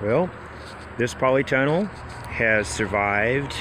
Well, this polytunnel has survived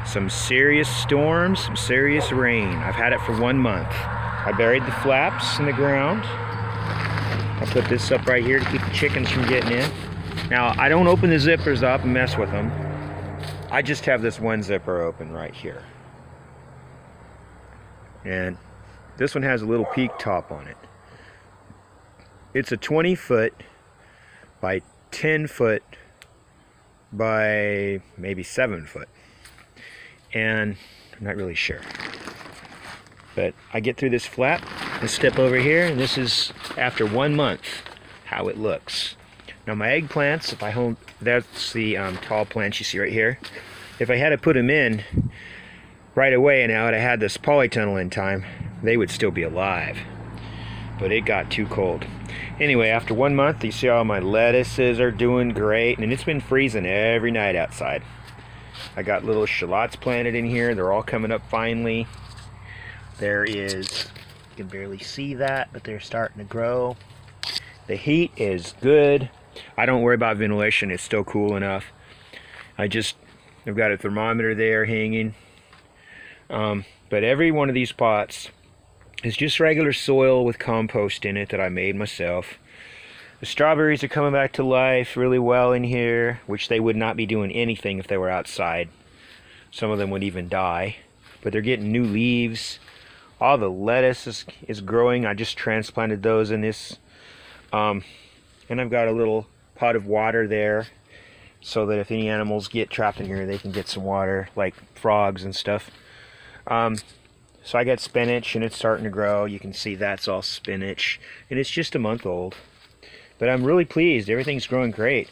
some serious storms, some serious rain. I've had it for 1 month. I buried the flaps in the ground. I put this up right here to keep the chickens from getting in. Now, I don't open the zippers up and mess with them. I just have this one zipper open right here. And this one has a little peak top on it. It's a 20-foot by 10-foot by maybe 7-foot. And I'm not really sure. But I get through this flap and step over here, and this is after 1 month how it looks. Now my eggplants, if I hold, that's the tall plants you see right here. If I had to put them in right away and I would have had this polytunnel in time, they would still be alive. But it got too cold. Anyway, after 1 month, you see all my lettuces are doing great, and it's been freezing every night outside. I got little shallots planted in here. They're all coming up finally. There is, you can barely see that, but they're starting to grow. The heat is good. I don't worry about ventilation. It's still cool enough. I've got a thermometer there hanging. But every one of these pots is just regular soil with compost in it that I made myself. The strawberries are coming back to life really well in here, which they would not be doing anything if they were outside. Some of them would even die. But they're getting new leaves. All the lettuce is growing. I just transplanted those in this. And I've got a little pot of water there so that if any animals get trapped in here, they can get some water, like frogs and stuff. So I got spinach, and it's starting to grow. You can see that's all spinach, and it's just a month old. But I'm really pleased. Everything's growing great.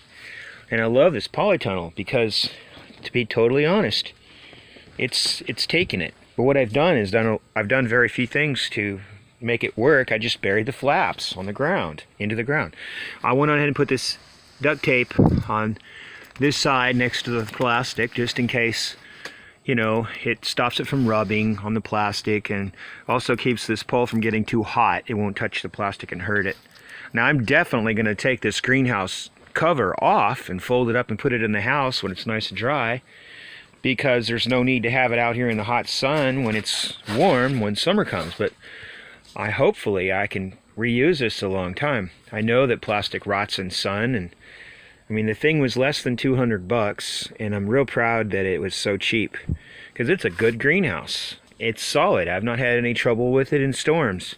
And I love this polytunnel because, to be totally honest, it's taken it. But what I've done is I've done very few things to make it work. I just buried the flaps on the ground, into the ground. I went on ahead and put this duct tape on this side next to the plastic, just in case, you know, it stops it from rubbing on the plastic, and also keeps this pole from getting too hot. It won't touch the plastic and hurt it. Now I'm definitely going to take this greenhouse cover off and fold it up and put it in the house when it's nice and dry, because there's no need to have it out here in the hot sun when it's warm when summer comes. But hopefully I can reuse this a long time. I know that plastic rots in sun, and I mean, the thing was less than 200 bucks, and I'm real proud that it was so cheap, because it's a good greenhouse. It's solid. I've not had any trouble with it in storms.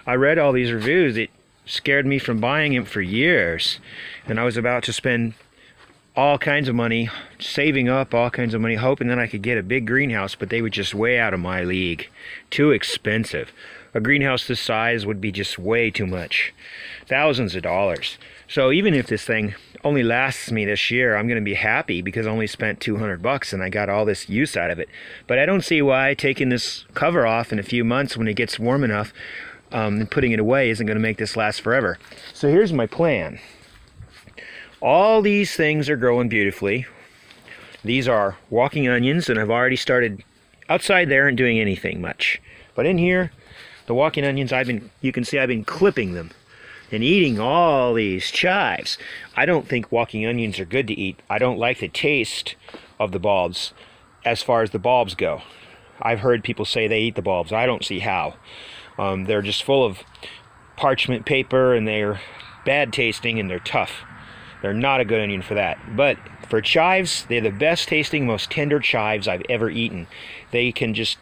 I read all these reviews. It scared me from buying it for years, and I was about to spend all kinds of money, saving up all kinds of money, hoping that I could get a big greenhouse, but they were just way out of my league. Too expensive. A greenhouse this size would be just way too much. Thousands of dollars. So even if this thing only lasts me this year, I'm going to be happy because I only spent 200 bucks and I got all this use out of it. But I don't see why taking this cover off in a few months when it gets warm enough and putting it away isn't going to make this last forever. So here's my plan. All these things are growing beautifully. These are walking onions, and I've already started outside there and doing anything much. But in here, the walking onions, you can see I've been clipping them and eating all these chives. I don't think walking onions are good to eat. I don't like the taste of the bulbs as far as the bulbs go. I've heard people say they eat the bulbs. I don't see how. They're just full of parchment paper, and they're bad tasting, and they're tough. They're not a good onion for that. But for chives, they're the best tasting, most tender chives I've ever eaten. They can just,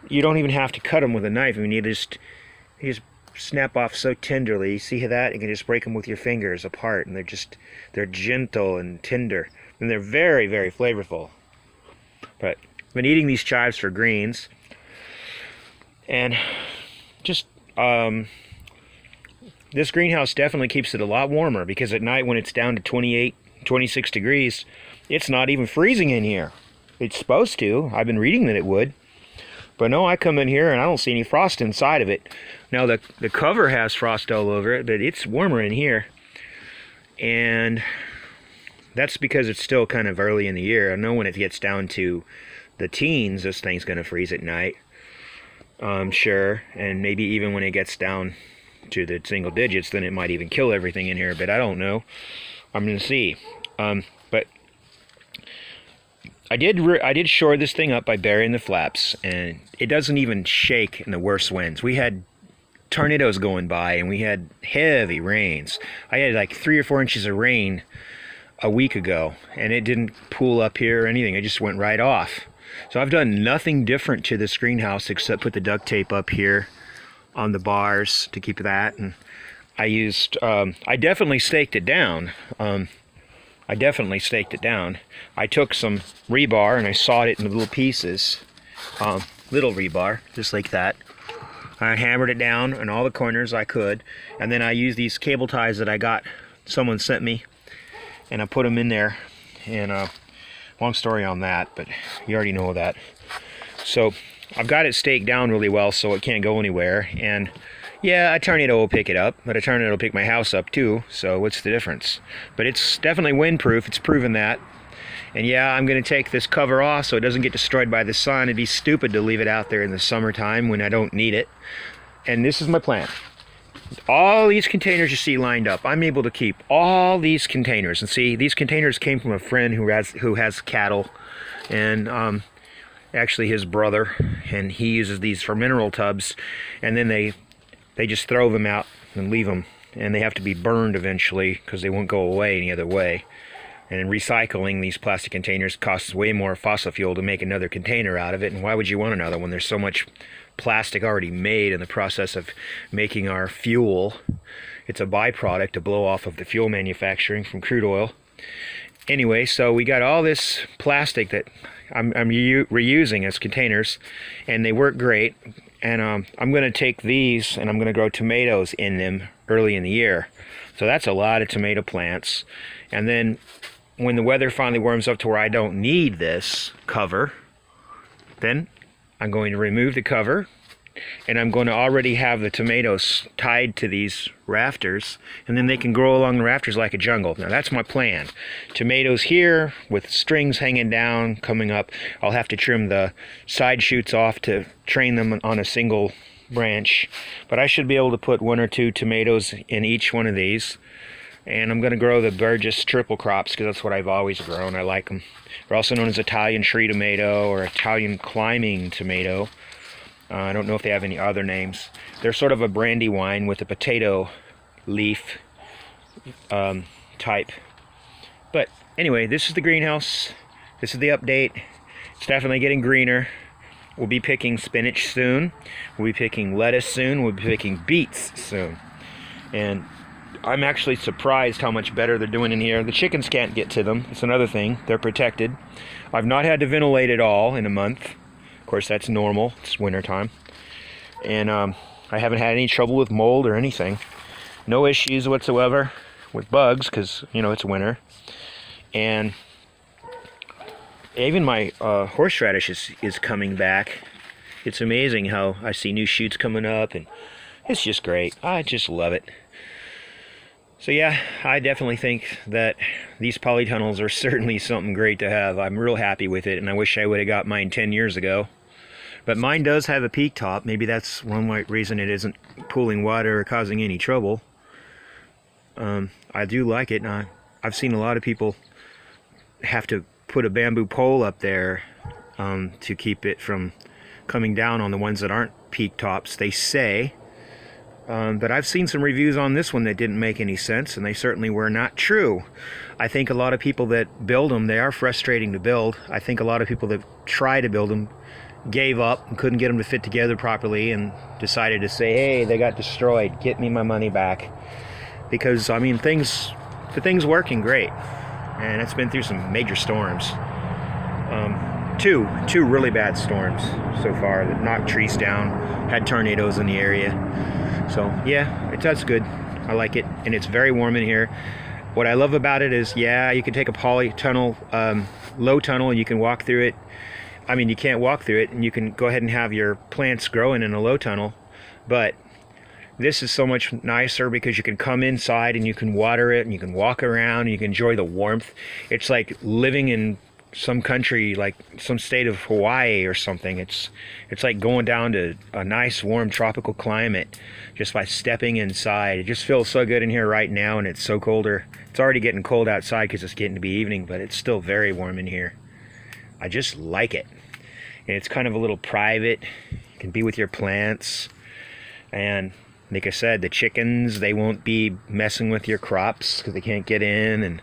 you don't even have to cut them with a knife. I mean, you just snap off so tenderly. You see that? You can just break them with your fingers apart, and they're gentle and tender, and they're very, very flavorful. But I've been eating these chives for greens, and just this greenhouse definitely keeps it a lot warmer, because at night when it's down to 28, 26 degrees, it's not even freezing in here. It's supposed to. I've been reading that it would. But no, I come in here and I don't see any frost inside of it. Now the cover has frost all over it, but it's warmer in here. And that's because it's still kind of early in the year. I know when it gets down to the teens, this thing's going to freeze at night. I'm sure. And maybe even when it gets down to the single digits, then it might even kill everything in here, but I don't know. I'm gonna see. But I did shore this thing up by burying the flaps, and it doesn't even shake in the worst winds. We had tornadoes going by, and we had heavy rains. I had like 3 or 4 inches of rain a week ago, and it didn't pool up here or anything. It just went right off. So I've done nothing different to this greenhouse except put the duct tape up here on the bars to keep that. And I used, I definitely staked it down. I took some rebar and I sawed it into little pieces, little rebar, just like that. I hammered it down in all the corners I could, and then I used these cable ties that I got, someone sent me, and I put them in there. And long story on that, but you already know that. So I've got it staked down really well so it can't go anywhere. And yeah, a tornado will pick it up, but a tornado will pick my house up too, so what's the difference? But it's definitely windproof, it's proven that. And yeah, I'm going to take this cover off so it doesn't get destroyed by the sun. It'd be stupid to leave it out there in the summertime when I don't need it. And this is my plan. All these containers you see lined up, I'm able to keep all these containers. And see, these containers came from a friend who has cattle, and actually his brother, and he uses these for mineral tubs, and then they just throw them out and leave them, and they have to be burned eventually because they won't go away any other way. And in recycling these plastic containers costs way more fossil fuel to make another container out of it, and why would you want another when there's so much plastic already made in the process of making our fuel? It's a byproduct to blow off of the fuel manufacturing from crude oil. Anyway, so we got all this plastic that I'm reusing as containers, and they work great. And I'm going to take these and I'm going to grow tomatoes in them early in the year. So that's a lot of tomato plants. And then when the weather finally warms up to where I don't need this cover, then I'm going to remove the cover, and I'm going to already have the tomatoes tied to these rafters, and then they can grow along the rafters like a jungle. Now that's my plan. Tomatoes here with strings hanging down coming up. I'll have to trim the side shoots off to train them on a single branch, but I should be able to put 1 or 2 tomatoes in each one of these. And I'm going to grow the Burgess triple crops because that's what I've always grown. I like them. They're also known as Italian tree tomato or Italian climbing tomato. I don't know if they have any other names. They're sort of a brandy wine with a potato leaf type. But anyway, this is the greenhouse. This is the update. It's definitely getting greener. We'll be picking spinach soon. We'll be picking lettuce soon. We'll be picking beets soon. And I'm actually surprised how much better they're doing in here. The chickens can't get to them. It's another thing. They're protected. I've not had to ventilate at all in a month. Of course, that's normal. It's wintertime. And I haven't had any trouble with mold or anything. No issues whatsoever with bugs because, you know, it's winter. And even my horseradish is coming back. It's amazing how I see new shoots coming up, and it's just great. I just love it. So yeah, I definitely think that these polytunnels are certainly something great to have. I'm real happy with it, and I wish I would have got mine 10 years ago. But mine does have a peak top. Maybe that's one reason it isn't pooling water or causing any trouble. I do like it, and I've seen a lot of people have to put a bamboo pole up there to keep it from coming down on the ones that aren't peak tops, they say. But I've seen some reviews on this one that didn't make any sense, and they certainly were not true. I think a lot of people that build them, they are frustrating to build. I think a lot of people that try to build them gave up and couldn't get them to fit together properly and decided to say, hey, they got destroyed, get me my money back. Because, I mean, the thing's working great, and it's been through some major storms. Two really bad storms so far that knocked trees down, had tornadoes in the area. So yeah, it does good. I like it, and it's very warm in here. What I love about it is, yeah, you can take a polytunnel, low tunnel, and you can walk through it. I mean, you can't walk through it, and you can go ahead and have your plants growing in a low tunnel, but this is so much nicer because you can come inside and you can water it, and you can walk around, and you can enjoy the warmth. It's like living in some country, like some state of Hawaii or something. It's like going down to a nice warm tropical climate just by stepping inside. It just feels so good in here right now, and it's so colder. It's already getting cold outside because it's getting to be evening, but it's still very warm in here. I just like it. And it's kind of a little private. You can be with your plants, and like I said, the chickens, they won't be messing with your crops because they can't get in, and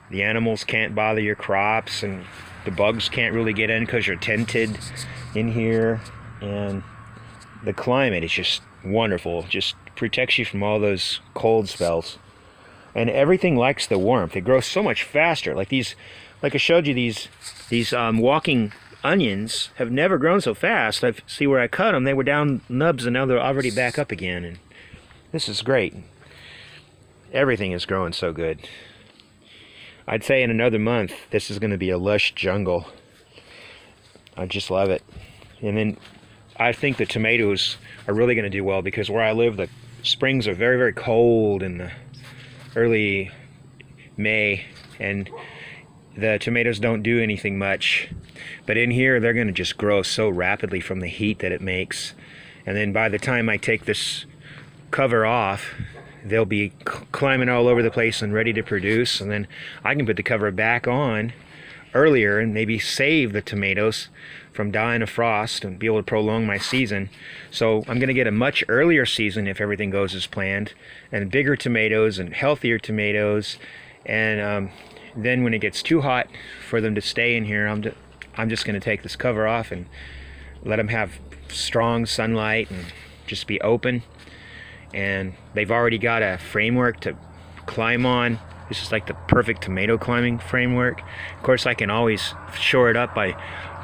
the animals can't bother your crops, and the bugs can't really get in because you're tented in here. And the climate is just wonderful. Just protects you from all those cold spells. And everything likes the warmth. It grows so much faster. Like these, like I showed you, these walking onions have never grown so fast. I see where I cut them, they were down nubs, and now they're already back up again. And this is great. Everything is growing so good. I'd say in another month, this is going to be a lush jungle. I just love it. And then I think the tomatoes are really going to do well because where I live, the springs are very, very cold in the early May, and the tomatoes don't do anything much. But in here, they're going to just grow so rapidly from the heat that it makes. And then by the time I take this cover off, they'll be climbing all over the place and ready to produce, and then I can put the cover back on earlier and maybe save the tomatoes from dying of frost and be able to prolong my season. So I'm going to get a much earlier season if everything goes as planned, and bigger tomatoes and healthier tomatoes. And then when it gets too hot for them to stay in here, I'm just going to take this cover off and let them have strong sunlight and just be open. And they've already got a framework to climb on. This is like the perfect tomato climbing framework. Of course, I can always shore it up by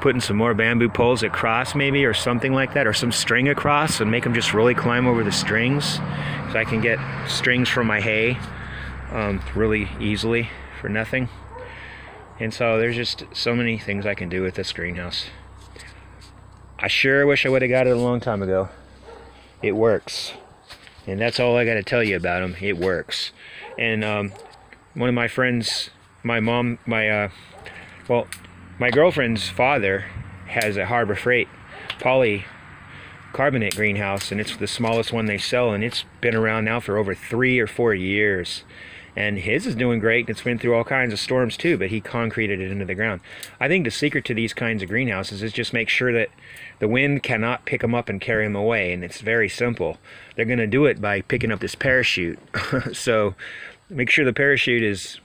putting some more bamboo poles across maybe, or something like that, or some string across, and make them just really climb over the strings. So I can get strings for my hay really easily for nothing. And so there's just so many things I can do with this greenhouse. I sure wish I would have got it a long time ago. It works. And that's all I got to tell you about them. It works. And one of my friends, my girlfriend's father has a Harbor Freight polycarbonate greenhouse, and it's the smallest one they sell, and it's been around now for over 3 or 4 years. And his is doing great. It's been through all kinds of storms too, but he concreted it into the ground. I think the secret to these kinds of greenhouses is just make sure that the wind cannot pick them up and carry them away, and it's very simple. They're going to do it by picking up this parachute. So make sure the parachute is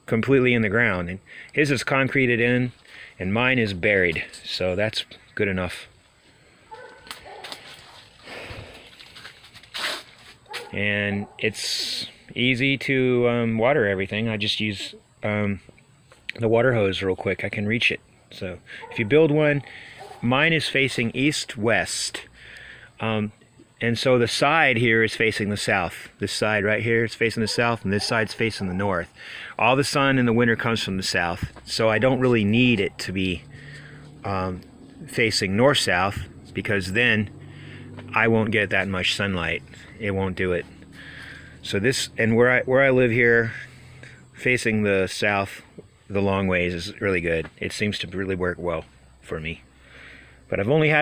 completely in the ground. And his is concreted in, and mine is buried. So that's good enough. And it's easy to water everything. I just use the water hose real quick. I can reach it. So if you build one, mine is facing east-west. And so the side here is facing the south. This side right here is facing the south, and this side's facing the north. All the sun in the winter comes from the south. So I don't really need it to be facing north-south, because then I won't get that much sunlight. It won't do it. So this, and where I live here, facing the south the long ways is really good. It seems to really work well for me. But I've only had